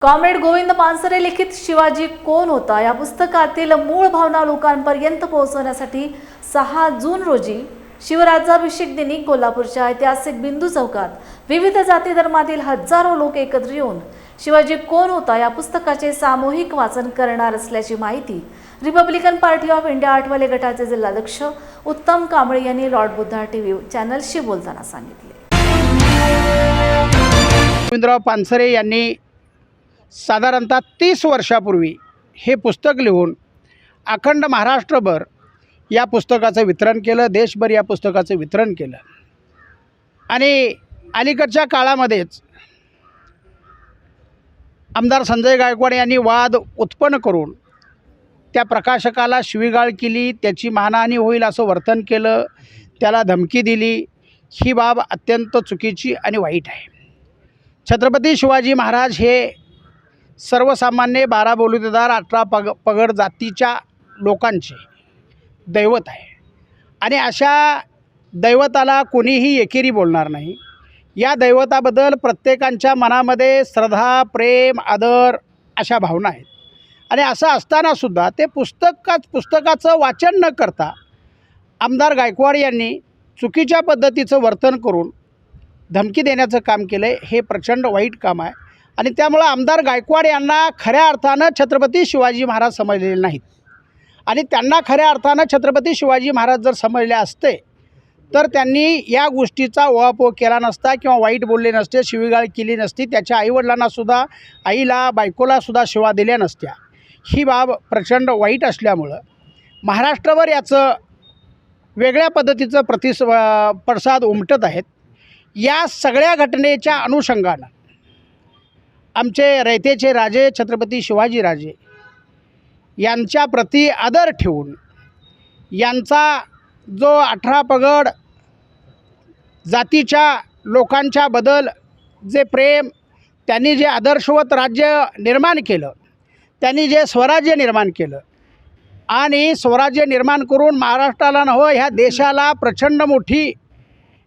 Comrade Govind Pansare लिखित शिवाजी कोण होता या पुस्तकातील मूळ भावना लोकांपर्यंत पोहोचवण्यासाठी 6 जून रोजी शिवराज्याभिषेक दिनी कोल्हापूरच्या ऐतिहासिक बिंदू चौकात विविध जाती धर्मातील हजारो लोक एकत्र येऊन शिवाजी कोण होता या पुस्तकाचे सामूहिक वाचन करणार असल्याची माहिती Republican party of India Athawale गटाचे जिल्हाध्यक्ष उत्तम कांबळे यांनी लॉर्ड बुद्धा टीव्ही चॅनलशी बोलताना सांगितले। गोविंदराव पानसरे यांनी साधारणतः 30 वर्षापूर्वी हे पुस्तक लिहून अखंड महाराष्ट्रभर या पुस्तकाचं वितरण केलं, देशभर या पुस्तकाचं वितरण केलं। आणि अलीकडच्या काळामध्येच आमदार संजय गायकवाड यांनी वाद उत्पन्न करून त्या प्रकाशकाला शिवीगाळ केली, त्याची मानहानी होईल असं वर्तन केलं, त्याला धमकी दिली। ही बाब अत्यंत चुकीची आणि वाईट आहे। छत्रपती शिवाजी महाराज हे सर्वसामान्य 12 बलुतेदार 18 पगड जातीच्या लोकांचे दैवत आहे आणि अशा दैवताला कोणीही एकेरी बोलणार नाही। या दैवताबद्दल प्रत्येकाच्या मनामध्ये श्रद्धा, प्रेम, आदर अशा भावना आहेत आणि असं असतानासुद्धा ते पुस्तकाचं वाचन न करता आमदार गायकवाड यांनी चुकीच्या पद्धतीचं वर्तन करून धमकी देण्याचं काम केलं आहे। हे प्रचंड वाईट काम आहे आणि त्यामुळं आमदार गायकवाड यांना खऱ्या अर्थानं छत्रपती शिवाजी महाराज समजलेले नाहीत आणि त्यांना खऱ्या अर्थानं छत्रपती शिवाजी महाराज जर समजले असते तर त्यांनी या गोष्टीचा उहापोह केला नसता किंवा वाईट बोलले नसते, शिवीगाळ केली नसती, त्याच्या आईवडिलांनासुद्धा, आईला, बायकोलासुद्धा शिवा दिल्या नसत्या। ही बाब प्रचंड वाईट असल्यामुळं महाराष्ट्रावर याचं वेगळ्या पद्धतीचं पडसाद उमटत आहेत। या सगळ्या घटनेच्या अनुषंगानं आमचे रयतेचे राजे छत्रपती शिवाजीराजे यांच्या प्रती आदर ठेवून यांचा जो 18 पगड जातीच्या लोकांच्या बदल जे प्रेम, त्यांनी जे आदर्शवत राज्य निर्माण केलं, त्यांनी जे स्वराज्य निर्माण केलं आणि स्वराज्य निर्माण करून महाराष्ट्राला नव्हे ह्या देशाला प्रचंड मोठी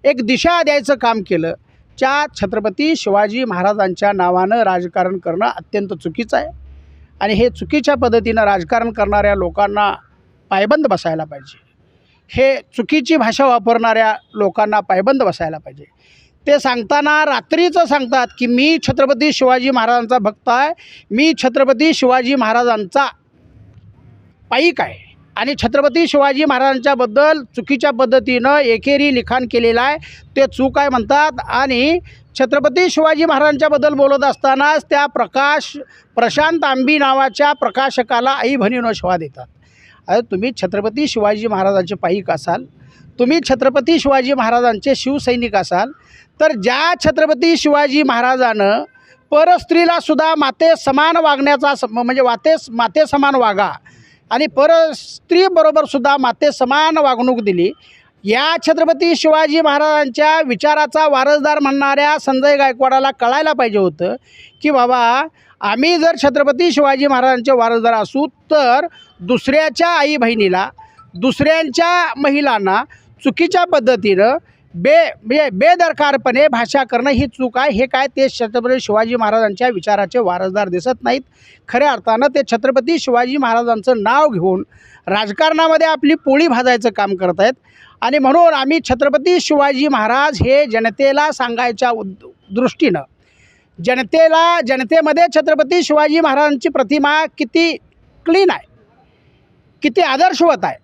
एक दिशा द्यायचं काम केलं, त्या छत्रपती शिवाजी महाराजांच्या नावानं राजकारण करणं अत्यंत चुकीचं आहे आणि हे चुकीच्या पद्धतीनं राजकारण करणाऱ्या लोकांना पायबंद बसायला पाहिजे। हे चुकीची भाषा वापरणाऱ्या लोकांना पायबंद बसायला पाहिजे। ते सांगताना रात्रीचं सांगतात की मी छत्रपती शिवाजी महाराजांचा भक्त आहे, मी छत्रपती शिवाजी महाराजांचा पाईक आहे आणि छत्रपती शिवाजी महाराजांच्याबद्दल चुकीच्या पद्धतीनं एकेरी लिखाण केलेलं आहे, ते चूक आहे म्हणतात आणि छत्रपती शिवाजी महाराजांच्याबद्दल बोलत असतानाच त्या प्रशांत आंबी नावाच्या प्रकाशकाला आई बहिणीनं शिवा देतात। अरे तुम्ही छत्रपती शिवाजी महाराजांचे पाईक असाल, तुम्ही छत्रपती शिवाजी महाराजांचे शिवसैनिक असाल तर ज्या छत्रपती शिवाजी महाराजानं परस्त्रीलासुद्धा माते समान वागण्याचा म्हणजे माते समान वागा आणि परस्त्रीबरोबरसुद्धा माते समान वागणूक दिली, या छत्रपती शिवाजी महाराजांच्या विचाराचा वारसदार म्हणणाऱ्या संजय गायकवाडाला कळायला पाहिजे होतं की बाबा आम्ही जर छत्रपती शिवाजी महाराजांचे वारसदार असू तर दुसऱ्याच्या आई बहिणीला, दुसऱ्यांच्या महिलांना चुकीच्या पद्धतीनं बेदरकारपणे भाषा करणं ही चूक आहे। हे काय ते छत्रपती शिवाजी महाराजांच्या विचाराचे वारसदार दिसत नाहीत। खऱ्या अर्थानं ते छत्रपती शिवाजी महाराजांचं नाव घेऊन राजकारणामध्ये आपली पोळी भाजायचं काम करत आहेत आणि म्हणून आम्ही छत्रपती शिवाजी महाराज हे जनतेला सांगायच्या दृष्टीनं जनतेमध्ये छत्रपती शिवाजी महाराजांची प्रतिमा किती क्लीन आहे, किती आदर्शवत आहे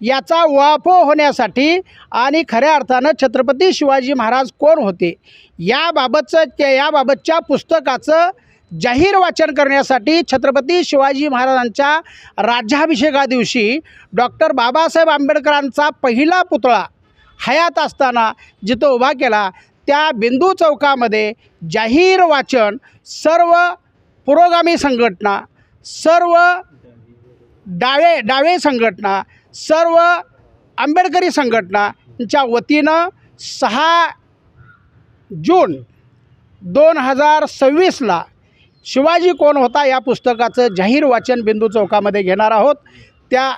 याचा उहापोह होण्यासाठी आणि खऱ्या अर्थानं छत्रपती शिवाजी महाराज कोण होते याबाबतच्या पुस्तकाचं जाहीर वाचन करण्यासाठी छत्रपती शिवाजी महाराजांच्या राज्याभिषेका दिवशी डॉक्टर बाबासाहेब आंबेडकरांचा पहिला पुतळा हयात असताना जिथं उभा केला त्या बिंदू चौकामध्ये जाहीर वाचन सर्व पुरोगामी संघटना, सर्व डावे संघटना, सर्व आंबेडकरी संघटनांच्या वतीनं 6 जून 2026ला शिवाजी कोण होता या पुस्तकाचं जाहीर वाचन बिंदू चौकामध्ये घेणार आहोत। त्या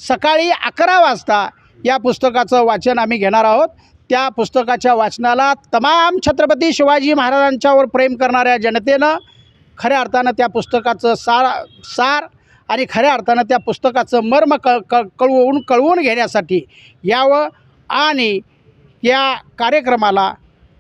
सकाळी 11 वाजता या पुस्तकाचं वाचन आम्ही घेणार आहोत। त्या पुस्तकाच्या वाचनाला तमाम छत्रपती शिवाजी महाराजांच्यावर प्रेम करणाऱ्या जनतेनं खऱ्या अर्थानं त्या पुस्तकाचं सार आणि खऱ्या अर्थानं त्या पुस्तकाचं मर्म कळवून घेण्यासाठी यावं आणि या कार्यक्रमाला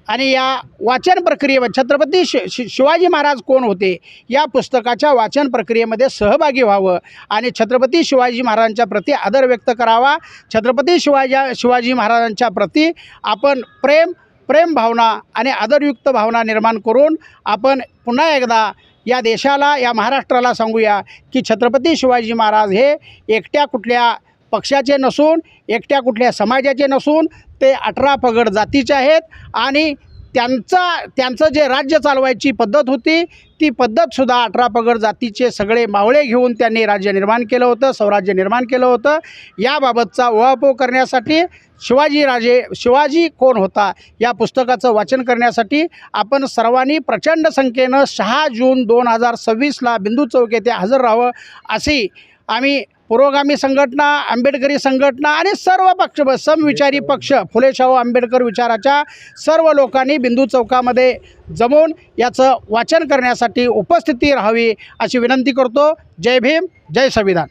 आणि या वाचन प्रक्रियेमध्ये छत्रपती शिवाजी महाराज कोण होते या पुस्तकाच्या वाचन प्रक्रियेमध्ये सहभागी व्हावं आणि छत्रपती शिवाजी महाराजांच्या प्रती आदर व्यक्त करावा. छत्रपती शिवाजी महाराजांच्या प्रती आपण प्रेम भावना आणि आदरयुक्त भावना निर्माण करून आपण पुन्हा एकदा या देशाला, या महाराष्ट्राला सांगूया की छत्रपती शिवाजी महाराज हे एकट्या कुठल्या पक्षाचे नसून, एकट्या कुठल्या समाजाचे नसून ते 18 पगड जातीचे आहेत आणि त्यांचं जे राज्य चालवायची पद्धत होती ती पद्धतसुद्धा 18 पगड जातीचे सगळे मावळे घेऊन त्यांनी राज्य निर्माण केलं होतं, स्वराज्य निर्माण केलं होतं. याबाबतचा उहापोह करण्यासाठी शिवाजी कोण होता या पुस्तकाचं वाचन करण्यासाठी आपण सर्वांनी प्रचंड संख्येनं 6 जून 2026ला बिंदू चौक येथे हजर राहावं अशी आम्ही पुरोगामी संघटना, आंबेडकरी संघटना आणि सर्व पक्ष, समविचारी पक्ष, फुले शाहू आंबेडकर विचाराच्या सर्व लोकांनी बिंदू चौकामध्ये जमून याचं वाचन करण्यासाठी उपस्थिती राहावी अशी विनंती करतो. जय भीम, जय संविधान.